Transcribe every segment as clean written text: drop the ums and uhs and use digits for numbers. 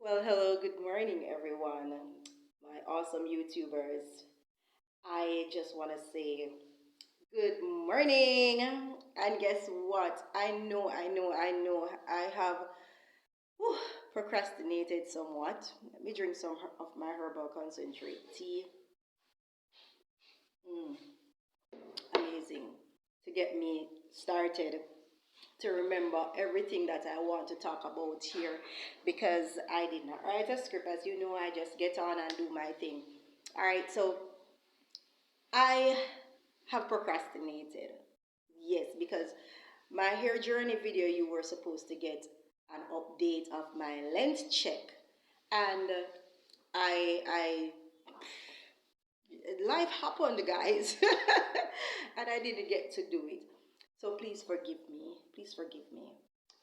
Well, hello, good morning, everyone, my awesome YouTubers. I just want to say good morning. And guess what? I have whew, procrastinated somewhat. Let me drink some of my herbal concentrate tea. Mm, amazing to get me started to remember everything that I want to talk about here because I did not write a script. As you know, I just get on and do my thing. All right, so I have procrastinated. Yes, because my hair journey video, you were supposed to get an update of my length check. And I life happened, guys, and I didn't get to do it. So please forgive me. Please forgive me.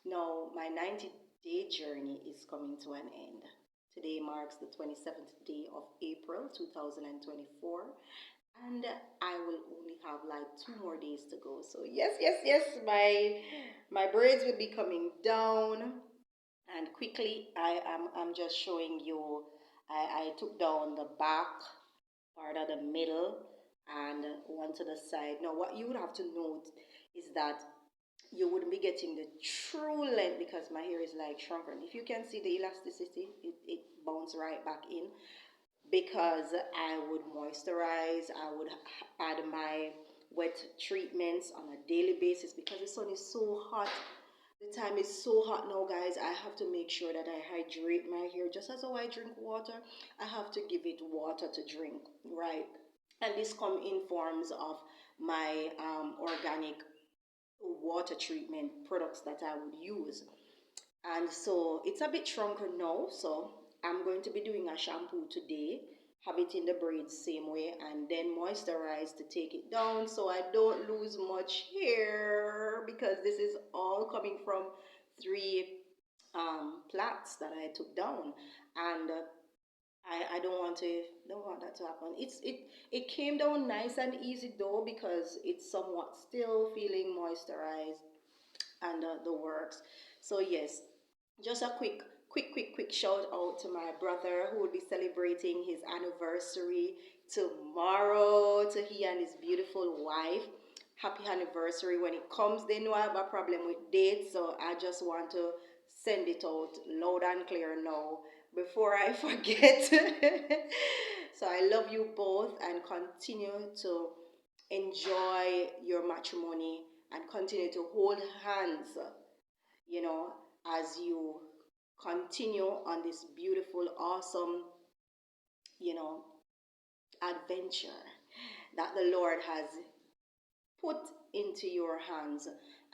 Now, my 90-day journey is coming to an end. Today marks the 27th day of April 2024, and I will only have like 2 more days to go. So yes, my braids will be coming down, and quickly I'm just showing you. I took down the back part of the middle and one to the side. Now, what you would have to note is that you wouldn't be getting the true length because my hair is like shrunken. If you can see the elasticity, it bounces right back in because I would moisturize, I would add my wet treatments on a daily basis because the sun is so hot. The time is so hot now, guys. I have to make sure that I hydrate my hair just as how I drink water. I have to give it water to drink, right? And this come in forms of my organic water treatment products that I would use. And so it's a bit shrunken now, so I'm going to be doing a shampoo today, have it in the braids same way, and then moisturize to take it down so I don't lose much hair because this is all coming from three plaits that I took down. And I don't want that to happen. It came down nice and easy though because it's somewhat still feeling moisturized and the works. So yes, just a quick shout out to my brother who will be celebrating his anniversary tomorrow. To he and his beautiful wife. Happy anniversary. When it comes, they know I have a problem with dates, so I just want to send it out loud and clear now before I forget. So I love you both and continue to enjoy your matrimony and continue to hold hands, you know, as you continue on this beautiful, awesome, you know, adventure that the Lord has put into your hands.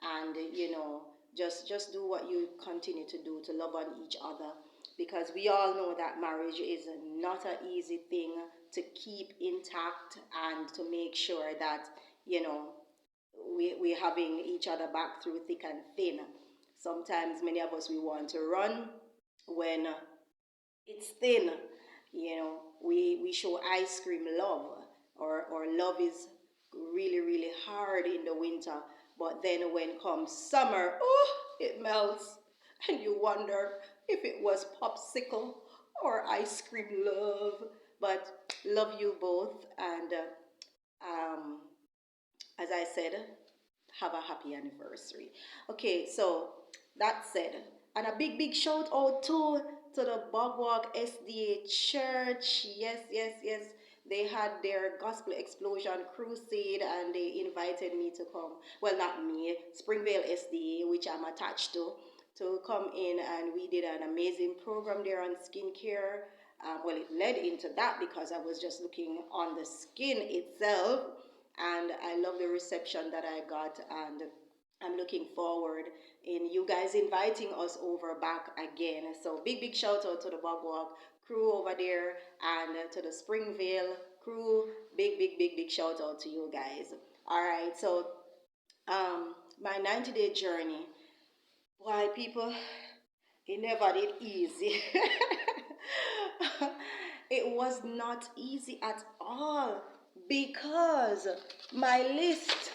And just do what you continue to do to love on each other because we all know that marriage is not an easy thing to keep intact and to make sure that you know we're having each other back through thick and thin. Sometimes many of us we want to run when it's thin. We show ice cream love, or love is really hard in the winter, but then when comes summer, oh, it melts, and you wonder if it was popsicle or ice cream love. But love you both, and as I said, have a happy anniversary. Okay, so that said, and a big shout out to the Bogwalk SDA Church. Yes. They had their Gospel Explosion Crusade and they invited me to come. Well, not me, Springvale SDA, which I'm attached to come in, and we did an amazing program there on skincare. Well, it led into that because I was just looking on the skin itself, and I love the reception that I got, and I'm looking forward in you guys inviting us over back again. So big shout out to the Bogwalk crew over there and to the Springvale crew. Big shout out to you guys. All right, so my 90-day journey. Why people, it never did easy. It was not easy at all because my list,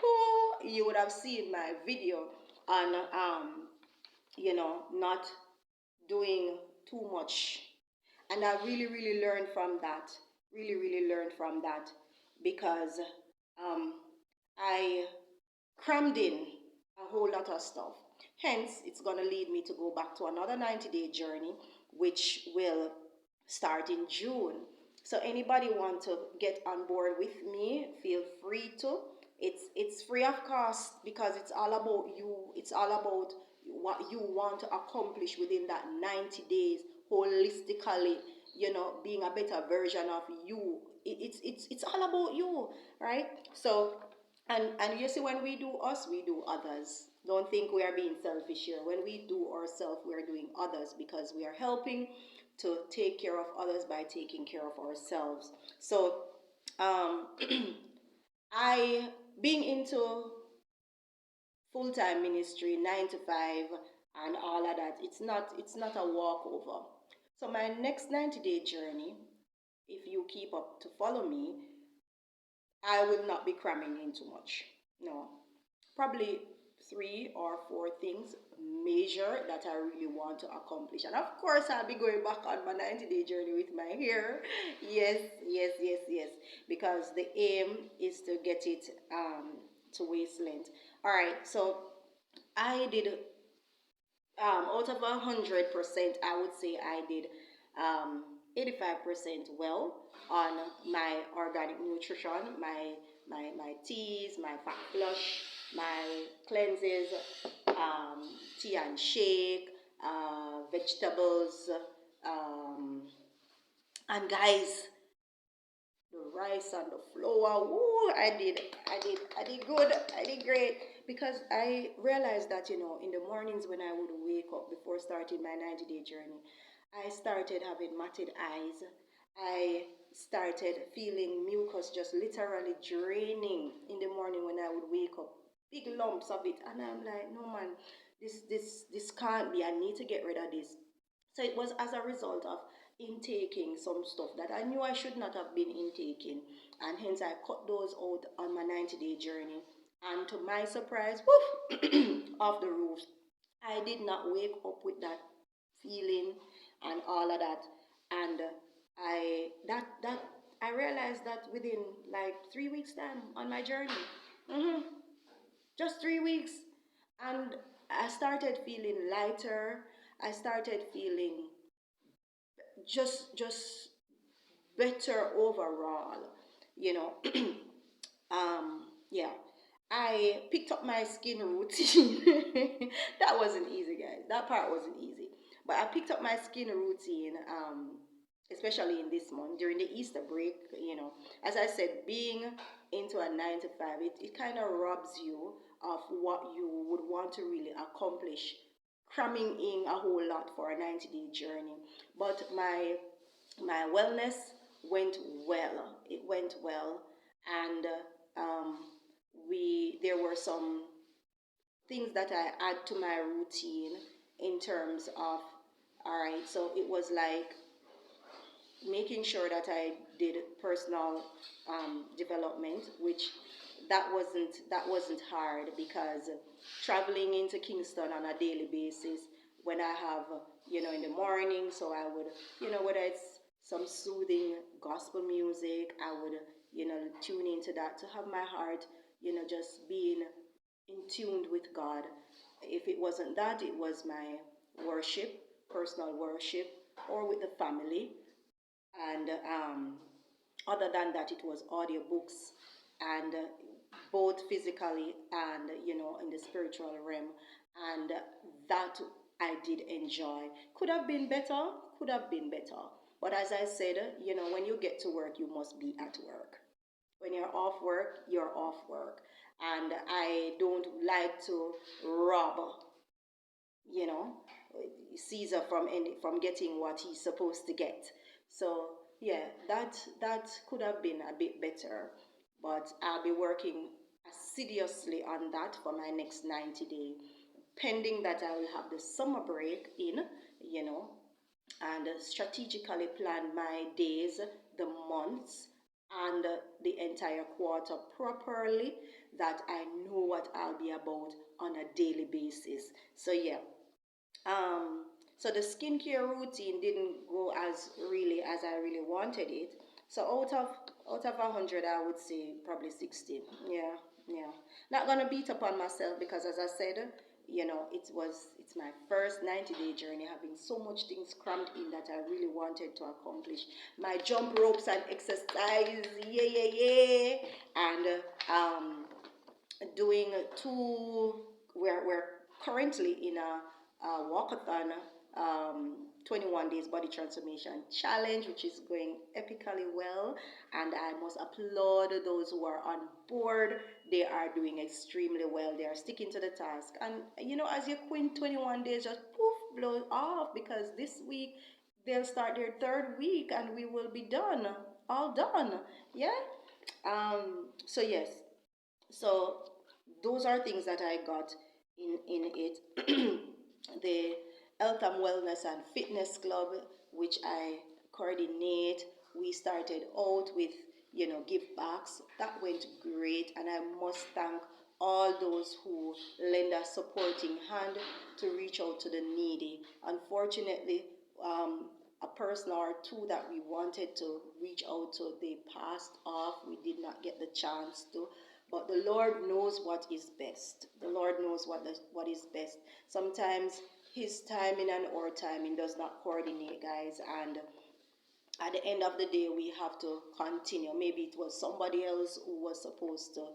oh, you would have seen my video on not doing too much. And I really, really learned from that. Really, really learned from that because um, I crammed in a whole lot of stuff. Hence, it's going to lead me to go back to another 90-day journey, which will start in June. So anybody want to get on board with me, feel free to. It's free of cost because it's all about you. It's all about what you want to accomplish within that 90 days holistically, being a better version of you. It's all about you, right? So and you see, when we do us, we do others. Don't think we are being selfish here. When we do ourselves, we are doing others because we are helping to take care of others by taking care of ourselves. So um, I being into full-time ministry, 9 to 5, and all of that, it's not a walkover. So my next 90-day journey, if you keep up to follow me, I will not be cramming in too much. No, probably 3 or 4 things major that I really want to accomplish. And of course, I'll be going back on my 90-day journey with my hair. Yes, yes, yes, yes. Because the aim is to get it to waist length. All right, so I did out of 100%, I would say I did 85% well on my organic nutrition, my teas, my fat flush, my cleanses, tea and shake, vegetables, um, and guys, the rice and the flour. Woo, I did good. I did great because I realized that in the mornings when I would wake up before starting my 90-day journey, I started having matted eyes. I started feeling mucus just literally draining in the morning when I would wake up, big lumps of it, and I'm like, no man, this can't be. I need to get rid of this. So it was as a result of intaking some stuff that I knew I should not have been intaking, and hence I cut those out on my 90-day journey. And to my surprise, woof, off the roof, I did not wake up with that feeling and all of that. And I realized that within like 3 weeks time on my journey. hmm just 3 weeks. And I started feeling lighter. I started feeling just better overall, you know. Yeah. I picked up my skin routine. That wasn't easy, guys. That part wasn't easy. But I picked up my skin routine, especially in this month during the Easter break. As I said, being into a 9 to 5, it kind of robs you of what you would want to really accomplish, cramming in a whole lot for a 90-day journey. But my wellness went well. It went well, and we there were some things that I add to my routine in terms of, all right. So it was like making sure that I did personal development, which that wasn't hard because traveling into Kingston on a daily basis when I have in the morning, so I would whether it's some soothing gospel music, I would tune into that to have my heart just being in tune with God. If it wasn't that, it was my worship, personal worship, or with the family, and other than that, it was audiobooks, and both physically and in the spiritual realm, and that I did enjoy. Could have been better, could have been better, but as I said, when you get to work, you must be at work. When you're off work, you're off work, and I don't like to rob you know Caesar from getting what he's supposed to get. So yeah, that could have been a bit better, but I'll be working assiduously on that for my next 90-day, pending that I will have the summer break in, you know, and strategically plan my days, the months, and the entire quarter properly, that I know what I'll be about on a daily basis. So yeah, um, So the skincare routine didn't go as I really wanted it. So out of 100, I would say probably 60. Yeah, yeah. Not gonna beat up on myself because, as I said, it's my first 90-day journey, having so much things crammed in that I really wanted to accomplish. My jump ropes and exercise, yeah, yeah, yeah, and doing two. We're currently in a walkathon, 21 days body transformation challenge, which is going epically well, and I must applaud those who are on board. They are doing extremely well. They are sticking to the task, and as you quit 21 days, just poof, blow off, because this week they'll start their third week and we will be done, all done. Yeah. So yes, so those are things that I got in it. The Health and Wellness and Fitness Club, which I coordinate, we started out with give backs. That went great, and I must thank all those who lend a supporting hand to reach out to the needy. Unfortunately, a person or two that we wanted to reach out to, they passed off. We did not get the chance to, but the Lord knows what is best. The Lord knows what is best. Sometimes His timing and our timing does not coordinate, guys. And at the end of the day, we have to continue. Maybe it was somebody else who was supposed to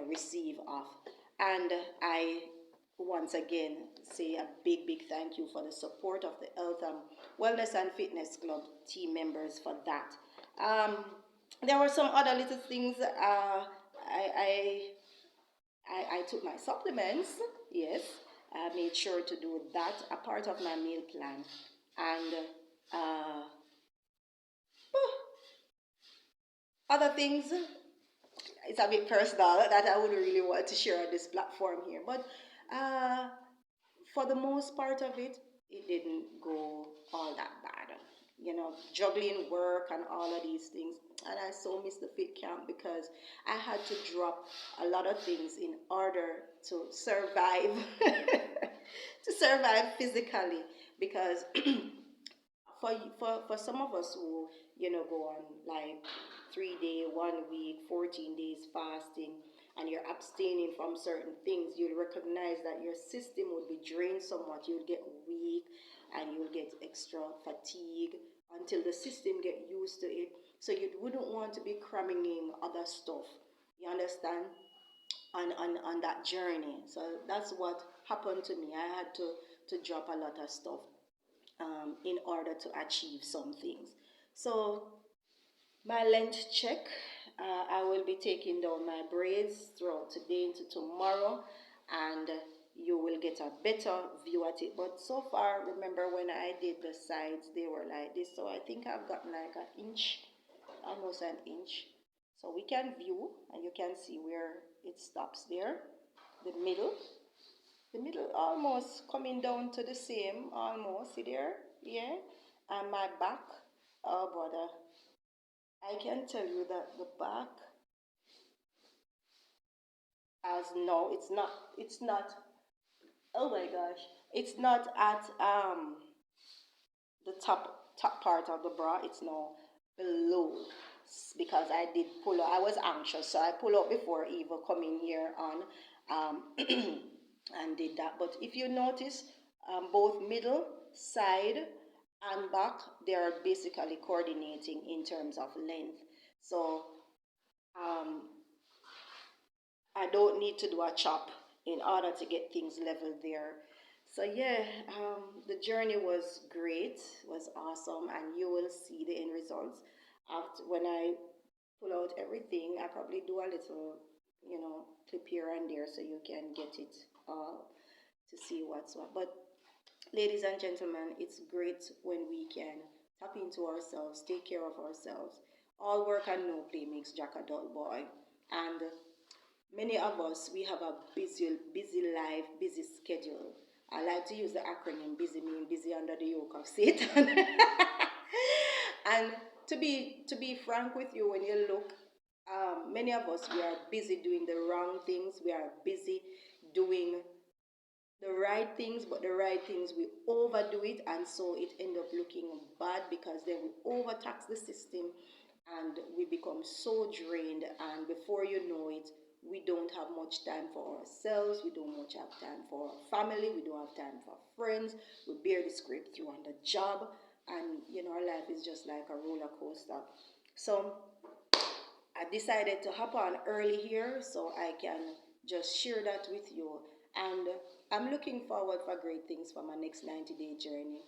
receive off. And I once again say a big thank you for the support of the Health and Wellness and Fitness Club team members for that. Um, there were some other little things. I took my supplements. Yes, I made sure to do that, a part of my meal plan, and uh, other things. It's a bit personal that I wouldn't really want to share on this platform here, but uh, for the most part of it, it didn't go all that bad. Juggling work and all of these things. And I so miss the fit camp because I had to drop a lot of things in order to survive, to survive physically. Because for some of us who go on like 3 day, 1 week, 14 days fasting, and you're abstaining from certain things, you'll recognize that your system would be drained somewhat. You'll get weak and you'll get extra fatigue until the system get used to it. So you wouldn't want to be cramming in other stuff. You understand? On that journey. So that's what happened to me. I had to drop a lot of stuff in order to achieve some things. So my length check, I will be taking down my braids throughout today into tomorrow, and you will get a better view at it. But so far, remember when I did the sides, they were like this. So I think I've gotten like an inch, almost an inch. So we can view, and you can see where it stops there. The middle almost coming down to the same, almost, see there? Yeah. And my back, oh brother, I can tell you that the back has no, it's not, oh my gosh, it's not at the top part of the bra, it's now below, because I did pull up. I was anxious, so I pull up before Eva coming here on, and did that. But if you notice, both middle, side, and back, they are basically coordinating in terms of length. So um, I don't need to do a chop in order to get things level there. So yeah, the journey was great, was awesome, and you will see the end results after when I pull out everything. I probably do a little, clip here and there so you can get it all to see what's what. But ladies and gentlemen, it's great when we can tap into ourselves, take care of ourselves. All work and no play makes Jack a dull boy, and many of us, we have a busy life, busy schedule. I like to use the acronym busy, mean busy under the yoke of Satan. And to be frank with you, when you look, many of us, we are busy doing the wrong things. We are busy doing the right things, but the right things we overdo it, and so it end up looking bad because then we overtax the system and we become so drained, and before you know it, we don't have much time for ourselves, we don't much have time for our family, we don't have time for friends, we barely scrape through on the job, and our life is just like a roller coaster. So I decided to hop on early here so I can just share that with you. And I'm looking forward for great things for my next 90-day journey.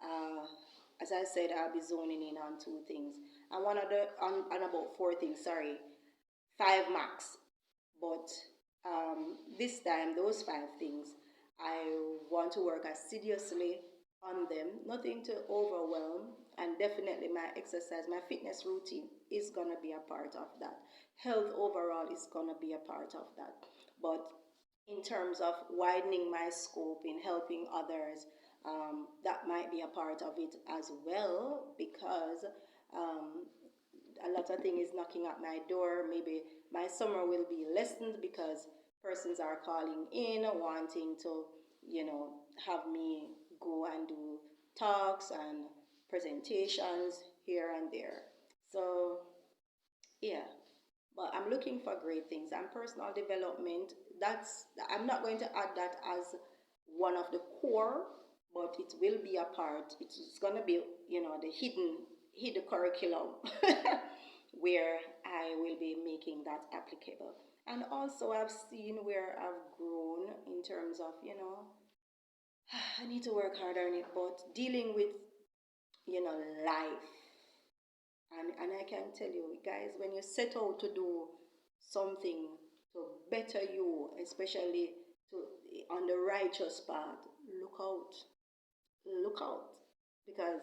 Uh, as I said, I'll be zoning in on two things. And on about four things, sorry, five max. But this time, those five things, I want to work assiduously on them, nothing to overwhelm, and definitely my exercise, my fitness routine is going to be a part of that. Health overall is going to be a part of that. But in terms of widening my scope in helping others, that might be a part of it as well, because um, a lot of things is knocking at my door. Maybe my summer will be lessened because persons are calling in wanting to, have me go and do talks and presentations here and there. So yeah, but I'm looking for great things and personal development. That's I'm not going to add that as one of the core, but it will be a part. It's gonna be the hidden curriculum where I will be making that applicable. And also I've seen where I've grown in terms of I need to work harder on it, but dealing with life. And I can tell you, guys, when you set out to do something to better you, especially to on the righteous path, look out, look out, because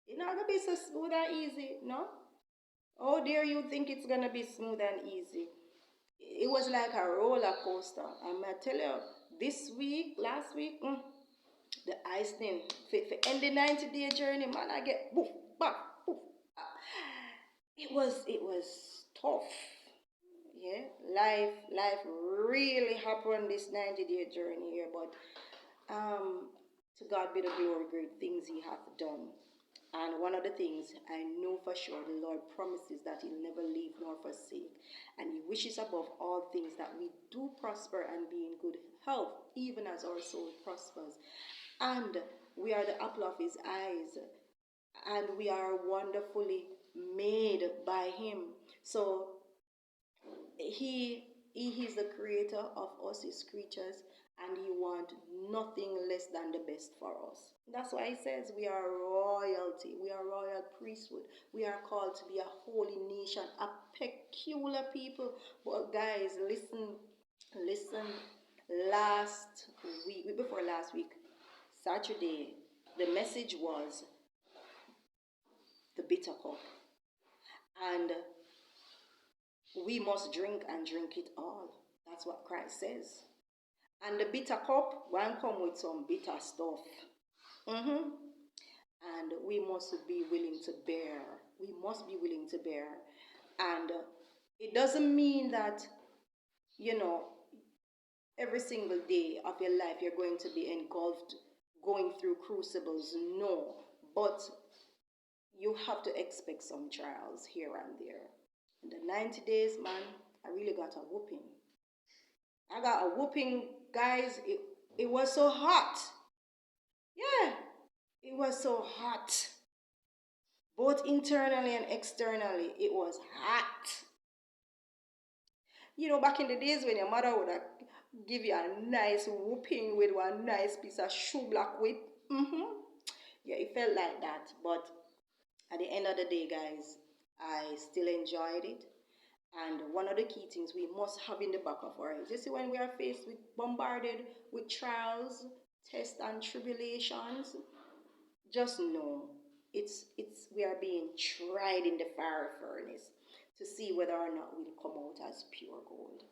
it's not gonna be so smooth and easy, no. How dare you think it's gonna be smooth and easy? It was like a roller coaster. I'm gonna tell you, this week, last week, the ice thing, for end the 90-day journey, man, I get boof, bam, boof. It was tough. Yeah, life really happened this 90-day journey here, but to God be the glory, great things He hath done. And one of the things I know for sure, the Lord promises that He'll never leave nor forsake. And He wishes above all things that we do prosper and be in good health, even as our soul prospers. And we are the apple of His eyes, and we are wonderfully made by Him. So he is the creator of us, His creatures, and He wants nothing less than the best for us. That's why He says we are royalty, we are royal priesthood, we are called to be a holy nation, a peculiar people. But guys, listen. Last week, before last week, Saturday, the message was the bitter cup, and we must drink and drink it all. That's what Christ says. And the bitter cup won't come with some bitter stuff. Mm-hmm. And we must be willing to bear. We must be willing to bear. And it doesn't mean that, you know, every single day of your life you're going to be engulfed going through crucibles. No. But you have to expect some trials here and there. In the 90 days, man, I really got a whooping. I got a whooping, guys. It was so hot. Yeah, it was so hot. Both internally and externally, it was hot. Back in the days when your mother would give you a nice whooping with one nice piece of shoe block whip. Yeah, it felt like that. But at the end of the day, guys, I still enjoyed it. And one of the key things we must have in the back of our heads, you see, when we are faced with bombarded with trials, tests, and tribulations, just know it's we are being tried in the fire furnace to see whether or not we'll come out as pure gold.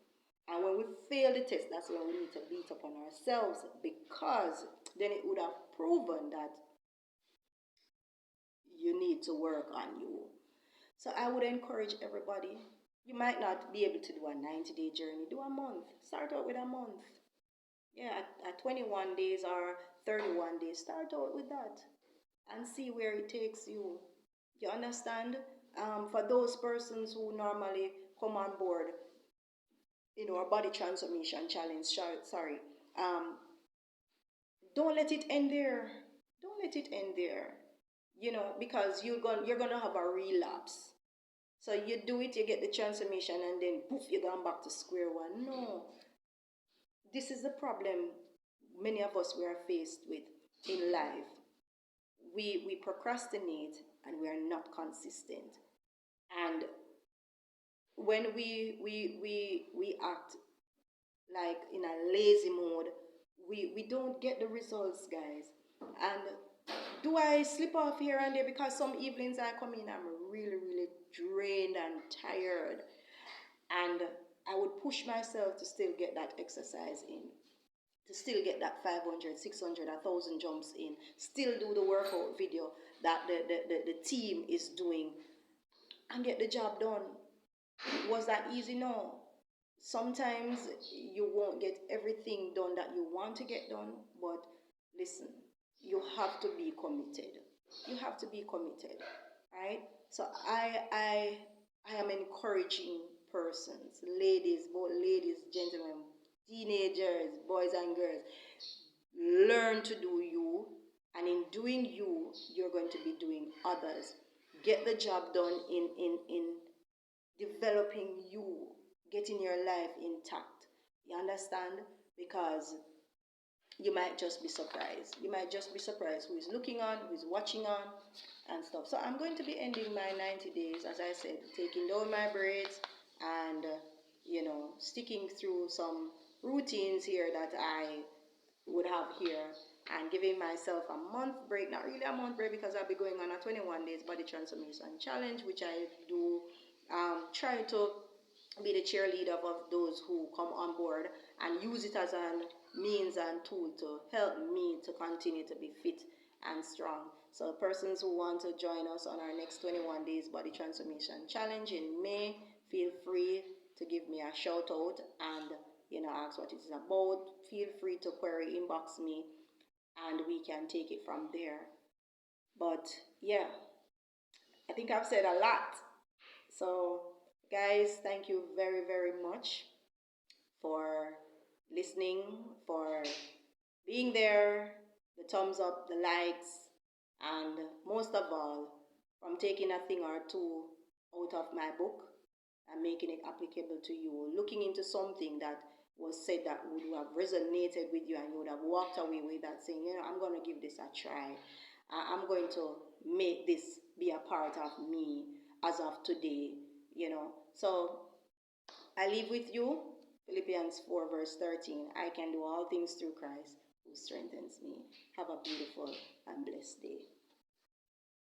And when we fail the test, that's when we need to beat up on ourselves, because then it would have proven that you need to work on you. So I would encourage everybody. You might not be able to do a 90-day journey. Do a month. Start out with a month. Yeah, at 21 days or 31 days, start out with that and see where it takes you. You understand? For those persons who normally come on board in our body transformation challenge, sorry, um, don't let it end there. Don't let it end there. Because you're gonna have a relapse. So you do it, you get the transformation, and then poof, you're going back to square one. No, this is the problem many of us we are faced with in life. We procrastinate and we are not consistent. And when we act like in a lazy mode, we don't get the results, guys. And do I slip off here and there? Because some evenings I come in, I'm really, really drained and tired. And I would push myself to still get that exercise in, to still get that 500, 600, 1,000 jumps in, still do the workout video that the team is doing and get the job done. Was that easy? No. Sometimes you won't get everything done that you want to get done, but listen, you have to be committed. You have to be committed, right? So I am encouraging persons, ladies, both ladies, gentlemen, teenagers, boys and girls, learn to do you, and in doing you, you're going to be doing others. Get the job done in developing you, getting your life intact. You understand? Because you might just be surprised. You might just be surprised who is looking on, who is watching on, and stuff. So I'm going to be ending my 90 days, as I said, taking down my braids and, sticking through some routines here that I would have here, and giving myself a month break. Not really a month break, because I'll be going on a 21 days body transformation challenge, which I do try to be the cheerleader of those who come on board and use it as a means and tool to help me to continue to be fit and strong. So persons who want to join us on our next 21 days body transformation challenge in May, feel free to give me a shout out and ask what it is about. Feel free to query, inbox me, and we can take it from there. But yeah, I think I've said a lot. So guys, thank you very, very much for listening, for being there, the thumbs up, the likes, and most of all, from taking a thing or two out of my book and making it applicable to you, looking into something that was said that would have resonated with you, and you would have walked away with that saying, I'm going to give this a try. I'm going to make this be a part of me as of today, So I leave with you Philippians 4 verse 13. I can do all things through Christ who strengthens me. Have a beautiful and blessed day.